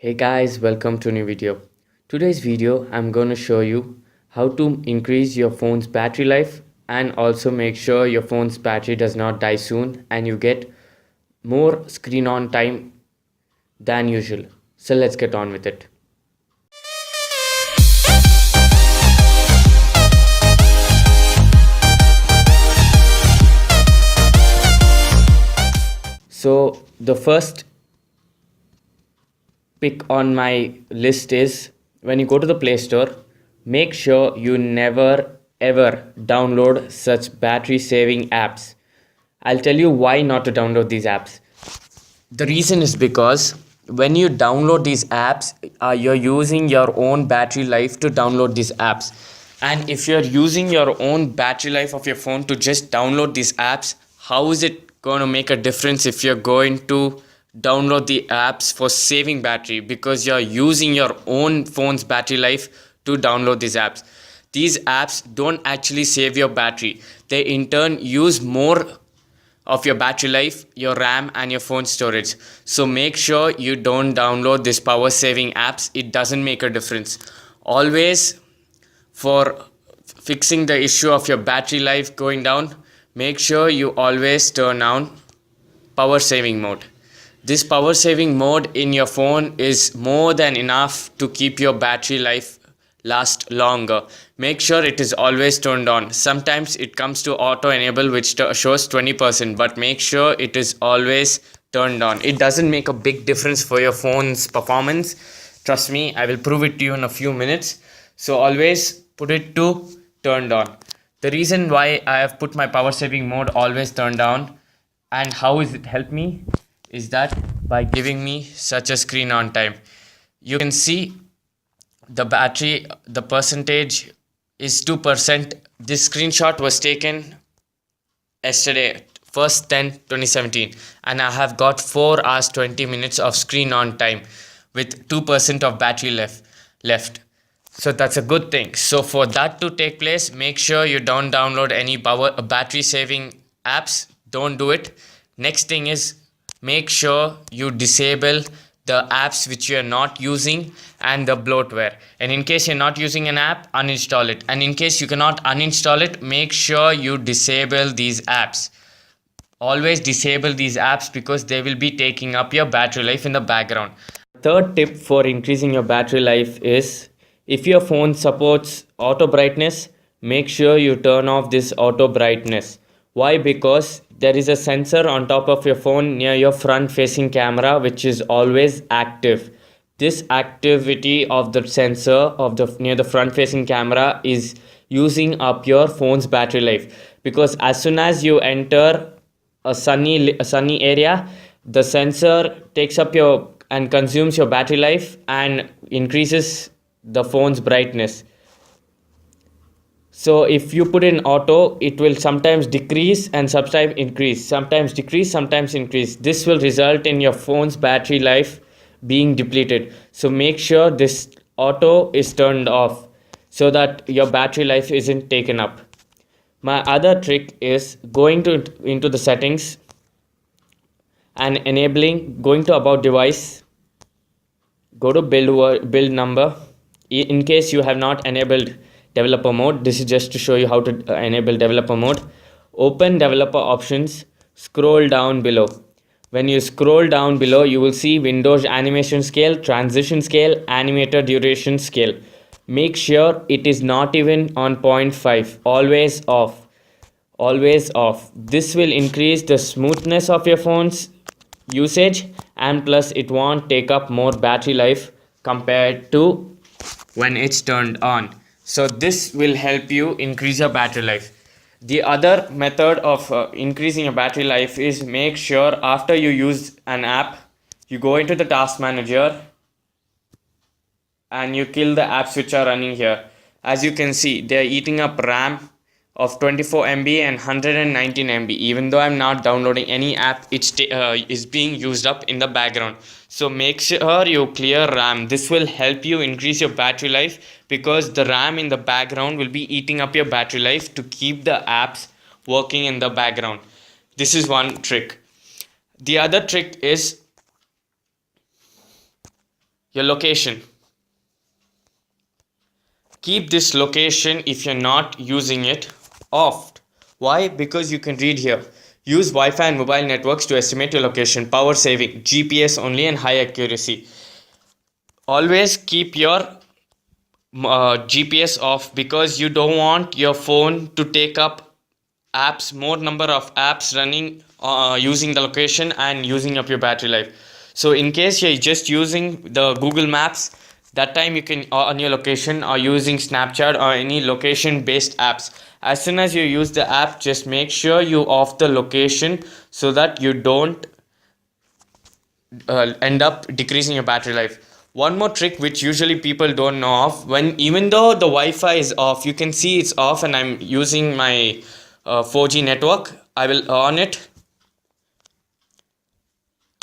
Hey guys, welcome to a new video. Today's video I'm going to show you how to increase your phone's battery life and also make sure your phone's battery does not die soon and you get more screen on time than usual. So let's get on with it. So the first pick on my list is when you go to the Play Store, make sure you never ever download such battery saving apps. I'll tell you why not to download these apps. The reason is because when you download these apps, you're using your own battery life to download these apps. And if you're using your own battery life of your phone to just download these apps, how is it going to make a difference if you're going to download the apps for saving battery? Because you're using your own phone's battery life to download these apps. These apps don't actually save your battery. They in turn use more of your battery life, your RAM and your phone storage. So make sure you don't download this power saving apps. It doesn't make a difference. Always, for fixing the issue of your battery life going down, make sure you always turn on power saving mode. This power saving mode in your phone is more than enough to keep your battery life last longer. Make sure it is always turned on. Sometimes it comes to auto enable which shows 20%, but make sure it is always turned on. It doesn't make a big difference for your phone's performance. Trust me, I will prove it to you in a few minutes. So always put it to turned on. The reason why I have put my power saving mode always turned on and how is it helped me is that by giving me such a screen on time. You can see the battery, the percentage is 2%. This screenshot was taken yesterday, 1st 10 2017, and I have got 4 hours 20 minutes of screen on time with 2% of battery left. So that's a good thing. So for that to take place, make sure you don't download any battery saving apps. Don't do it. Next thing is, make sure you disable the apps which you are not using and the bloatware. And in case you're not using an app, uninstall it. And in case you cannot uninstall it, make sure you disable these apps. Always disable these apps because they will be taking up your battery life in the background. Third tip for increasing your battery life is, if your phone supports auto brightness, make sure you turn off this auto brightness. Why? Because there is a sensor on top of your phone near your front facing camera which is always active. This activity of the sensor of the near the front facing camera is using up your phone's battery life, because as soon as you enter a sunny area, the sensor takes up your and consumes your battery life and increases the phone's brightness. So if you put in auto, it will sometimes decrease and sometimes increase, sometimes decrease, sometimes increase. This will result in your phone's battery life being depleted. So make sure this auto is turned off so that your battery life isn't taken up. My other trick is going into the settings and going to about device, go to build number. In case you have not enabled developer mode, this is just to show you how to enable developer mode. Open developer options, scroll down below. When you scroll down below, you will see Windows animation scale, transition scale, animator duration scale. Make sure it is not even on 0.5. Always off. Always off. This will increase the smoothness of your phone's usage, and plus it won't take up more battery life compared to when it's turned on. So this will help you increase your battery life. The other method of increasing your battery life is, make sure after you use an app, you go into the task manager and you kill the apps which are running here. As you can see, they are eating up RAM of 24 MB and 119 MB. Even though I'm not downloading any app, it is being used up in the background. So make sure you clear RAM. This will help you increase your battery life, because the RAM in the background will be eating up your battery life to keep the apps working in the background. This is one trick. The other trick is, your location. Keep this location, if you're not using it, off. Why? Because you can read here. Use Wi-Fi and mobile networks to estimate your location. Power saving, GPS only and high accuracy. Always keep your GPS off, because you don't want your phone to take up more number of apps running using the location and using up your battery life. So in case you're just using the Google Maps, that time you can on your location, or using Snapchat or any location based apps. As soon as you use the app, just make sure you off the location, so that you don't end up decreasing your battery life. One more trick which usually people don't know of, when even though the Wi-Fi is off, you can see it's off, and I'm using my 4G network. I will on it,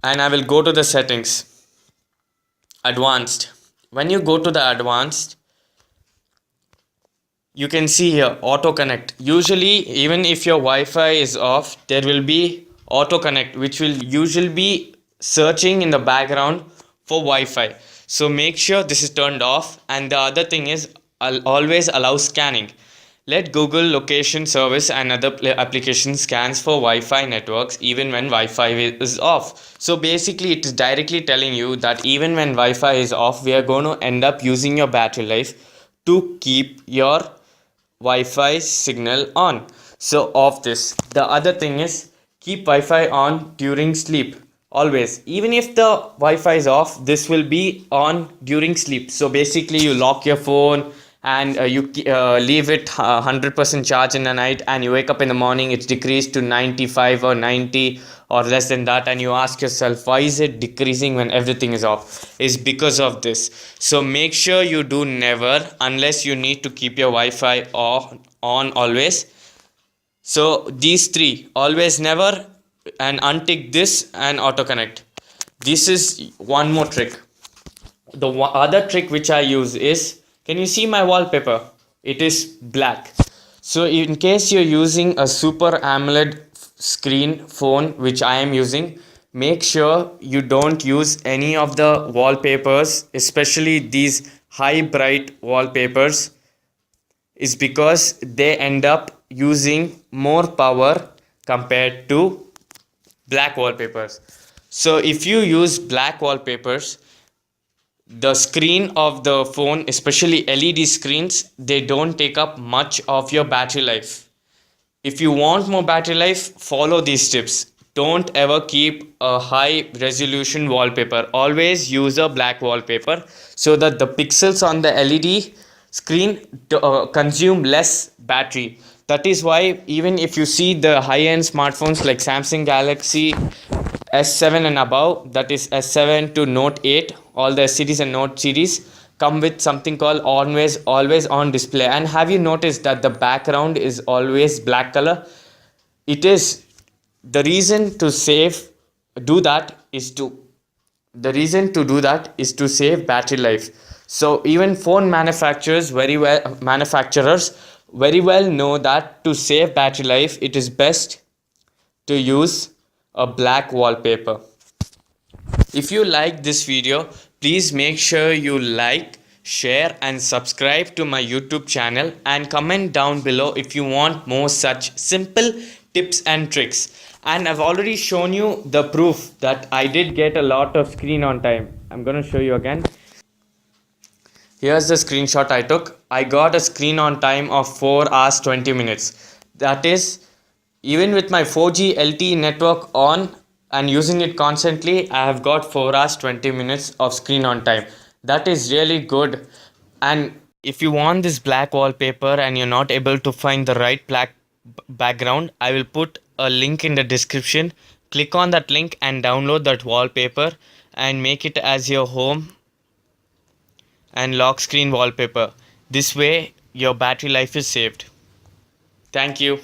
and I will go to the settings, advanced. When you go to the advanced, you can see here auto connect. Usually, even if your Wi-Fi is off, there will be auto connect, which will usually be searching in the background for Wi-Fi. So make sure this is turned off. And the other thing is, I'll always allow scanning. Let Google location service and other applications scans for Wi-Fi networks even when Wi-Fi is off. So basically it is directly telling you that even when Wi-Fi is off, we are going to end up using your battery life to keep your Wi-Fi signal on. So off this. The other thing is, keep Wi-Fi on during sleep. Always. Even if the Wi-Fi is off, this will be on during sleep. So basically you lock your phone, and you leave it 100% charge in the night, and you wake up in the morning, it's decreased to 95 or 90 or less than that, and you ask yourself, why is it decreasing when everything is off? It's because of this. So make sure you do never, unless you need to keep your Wi-Fi on always. So these three, always, never, and untick this and auto connect. This is one more trick. The other trick which I use is, can you see my wallpaper? It is black. So in case you're using a Super AMOLED screen phone, which I am using, make sure you don't use any of the wallpapers, especially these high bright wallpapers, is because they end up using more power compared to black wallpapers. So if you use black wallpapers, the screen of the phone, especially LED screens, they don't take up much of your battery life. If you want more battery life, follow these tips. Don't ever keep a high resolution wallpaper. Always use a black wallpaper, so that the pixels on the LED screen consume less battery. That is why even if you see the high-end smartphones like Samsung Galaxy S7 and above, that is S7 to Note 8, all the S series and Note series come with something called always on display. And have you noticed that the background is always black color? It is the reason to do that is to save battery life. So even phone manufacturers very well know that to save battery life, it is best to use a black wallpaper. If you like this video, please make sure you like, share and subscribe to my YouTube channel, and comment down below if you want more such simple tips and tricks. And I've already shown you the proof that I did get a lot of screen on time. I'm going to show you again. Here's the screenshot I took. I got a screen on time of 4 hours 20 minutes. That is, even with my 4G LTE network on and using it constantly, I have got 4 hours 20 minutes of screen on time. That is really good. And if you want this black wallpaper and you're not able to find the right black background, I will put a link in the description. Click on that link and download that wallpaper and make it as your home and lock screen wallpaper. This way your battery life is saved. Thank you.